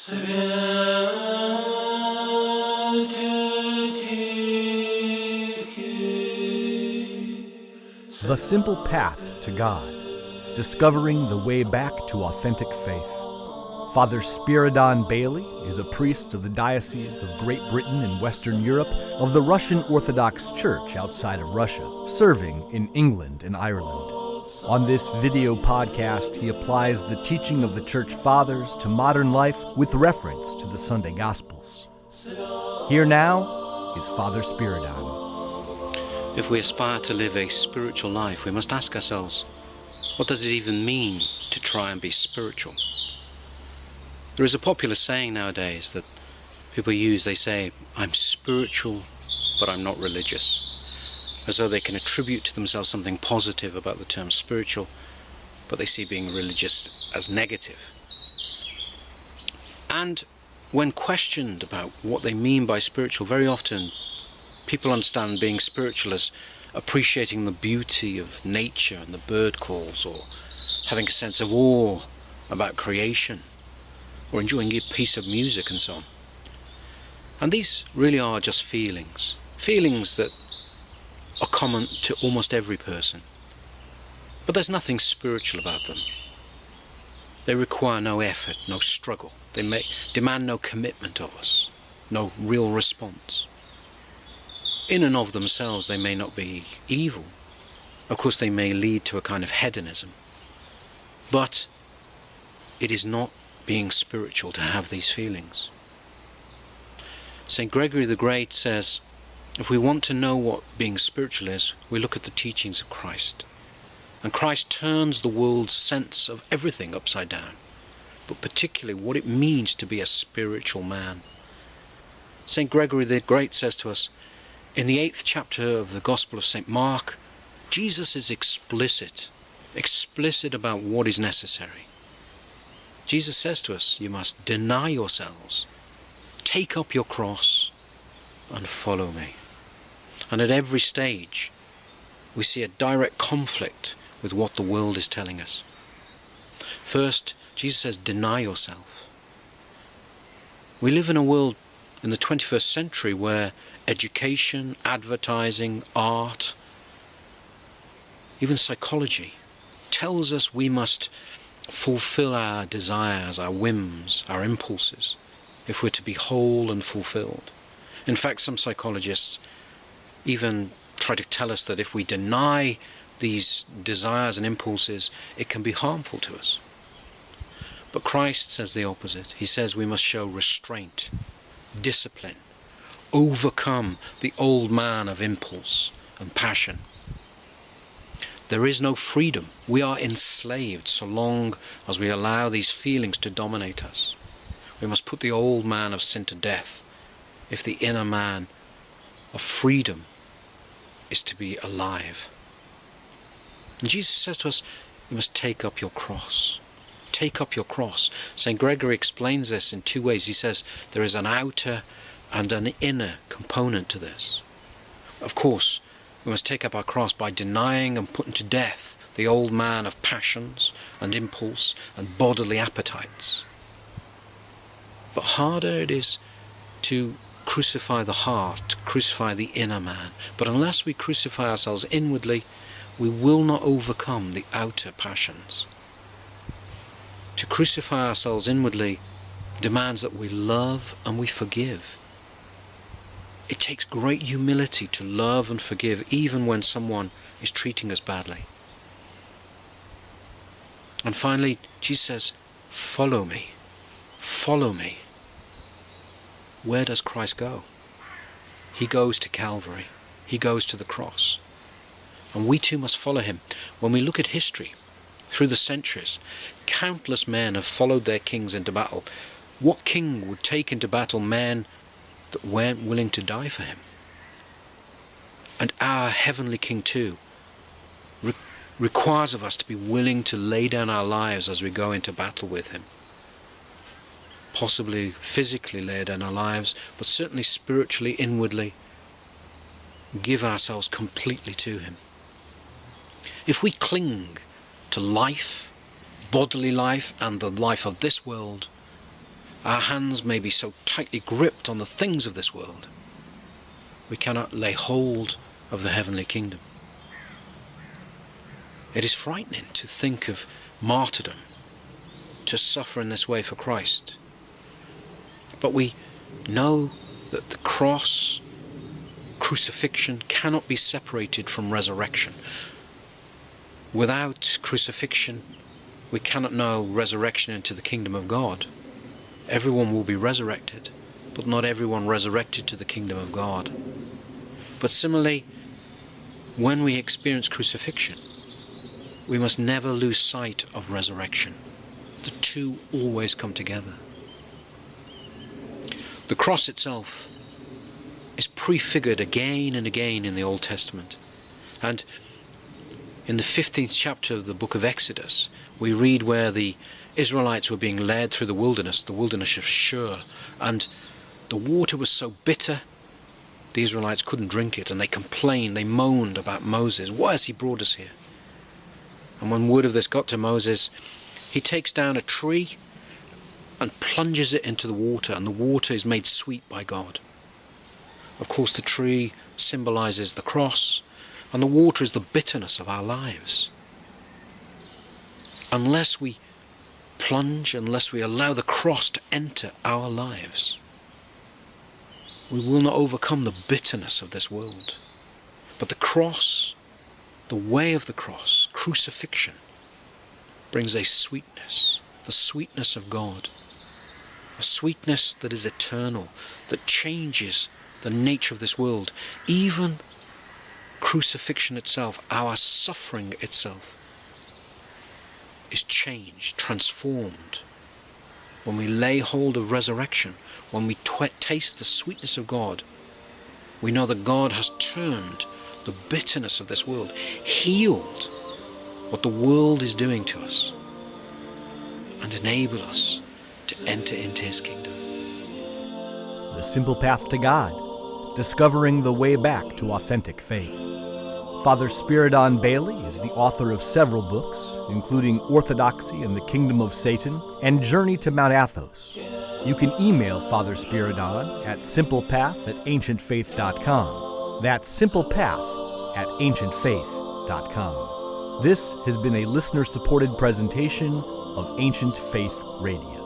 The Simple Path to God, discovering the way back to authentic faith. Father Spiridon Bailey is a priest of the Diocese of Great Britain and Western Europe of the Russian Orthodox Church outside of Russia, serving in England and Ireland. On this video podcast, he applies the teaching of the Church Fathers to modern life with reference to the Sunday Gospels. Here now is Father Spiridon. If we aspire to live a spiritual life, we must ask ourselves, what does it even mean to try and be spiritual? There is a popular saying nowadays that people use. They say, I'm spiritual, but I'm not religious. As though they can attribute to themselves something positive about the term spiritual, but they see being religious as negative. And when questioned about what they mean by spiritual, very often people understand being spiritual as appreciating the beauty of nature and the bird calls, or having a sense of awe about creation, or enjoying a piece of music and so on. And these really are just feelings that are common to almost every person. But there's nothing spiritual about them. They require no effort, no struggle. They demand no commitment of us, no real response. In and of themselves, they may not be evil. Of course, they may lead to a kind of hedonism. But it is not being spiritual to have these feelings. St. Gregory the Great says, if we want to know what being spiritual is, we look at the teachings of Christ. And Christ turns the world's sense of everything upside down, but particularly what it means to be a spiritual man. St. Gregory the Great says to us, in the 8th chapter of the Gospel of St. Mark, Jesus is explicit about what is necessary. Jesus says to us, you must deny yourselves, take up your cross, and follow me. And at every stage, we see a direct conflict with what the world is telling us. First, Jesus says, deny yourself. We live in a world in the 21st century where education, advertising, art, even psychology tells us we must fulfill our desires, our whims, our impulses, if we're to be whole and fulfilled. In fact, some psychologists even try to tell us that if we deny these desires and impulses, it can be harmful to us. But Christ says the opposite. He says we must show restraint, discipline, overcome the old man of impulse and passion. There is no freedom. We are enslaved so long as we allow these feelings to dominate us. We must put the old man of sin to death if the inner man of freedom is to be alive. And Jesus says to us, you must take up your cross. Take up your cross. St. Gregory explains this in two ways. He says there is an outer and an inner component to this. Of course, we must take up our cross by denying and putting to death the old man of passions and impulse and bodily appetites. But harder it is to crucify the heart, to crucify the inner man. But unless we crucify ourselves inwardly, we will not overcome the outer passions. To crucify ourselves inwardly demands that we love and we forgive. It takes great humility to love and forgive even when someone is treating us badly. And finally, Jesus says, follow me. Follow me. Where does Christ go? He goes to Calvary. He goes to the cross. And we too must follow him. When we look at history, through the centuries, countless men have followed their kings into battle. What king would take into battle men that weren't willing to die for him? And our heavenly King too requires of us to be willing to lay down our lives as we go into battle with him. Possibly physically lay down our lives, but certainly spiritually, inwardly, give ourselves completely to him. If we cling to life, bodily life, and the life of this world, Our hands may be so tightly gripped on the things of this world, we cannot lay hold of the heavenly kingdom. It is frightening to think of martyrdom, to suffer in this way for Christ. But we know that the cross, crucifixion, cannot be separated from resurrection. Without crucifixion, we cannot know resurrection into the kingdom of God. Everyone will be resurrected, but not everyone resurrected to the kingdom of God. But similarly, when we experience crucifixion, we must never lose sight of resurrection. The two always come together. The cross itself is prefigured again and again in the Old Testament. And in the 15th chapter of the book of Exodus, we read where the Israelites were being led through the wilderness of Shur, and the water was so bitter, the Israelites couldn't drink it, and they complained, they moaned about Moses. Why has he brought us here? And when word of this got to Moses, he takes down a tree and plunges it into the water, and the water is made sweet by God. Of course, the tree symbolizes the cross, and the water is the bitterness of our lives. Unless we plunge, unless we allow the cross to enter our lives, we will not overcome the bitterness of this world. But the cross, the way of the cross, crucifixion, brings a sweetness, the sweetness of God, a sweetness that is eternal, that changes the nature of this world. Even crucifixion itself, our suffering itself, is changed, transformed. When we lay hold of resurrection, when we taste the sweetness of God, we know that God has turned the bitterness of this world, healed what the world is doing to us, and enabled us to enter into his kingdom. The Simple Path to God, discovering the way back to authentic faith. Father Spiridon Bailey is the author of several books, including Orthodoxy and the Kingdom of Satan and Journey to Mount Athos. You can email Father Spiridon at simplepath@ancientfaith.com. That's simplepath@ancientfaith.com. This has been a listener-supported presentation of Ancient Faith Radio.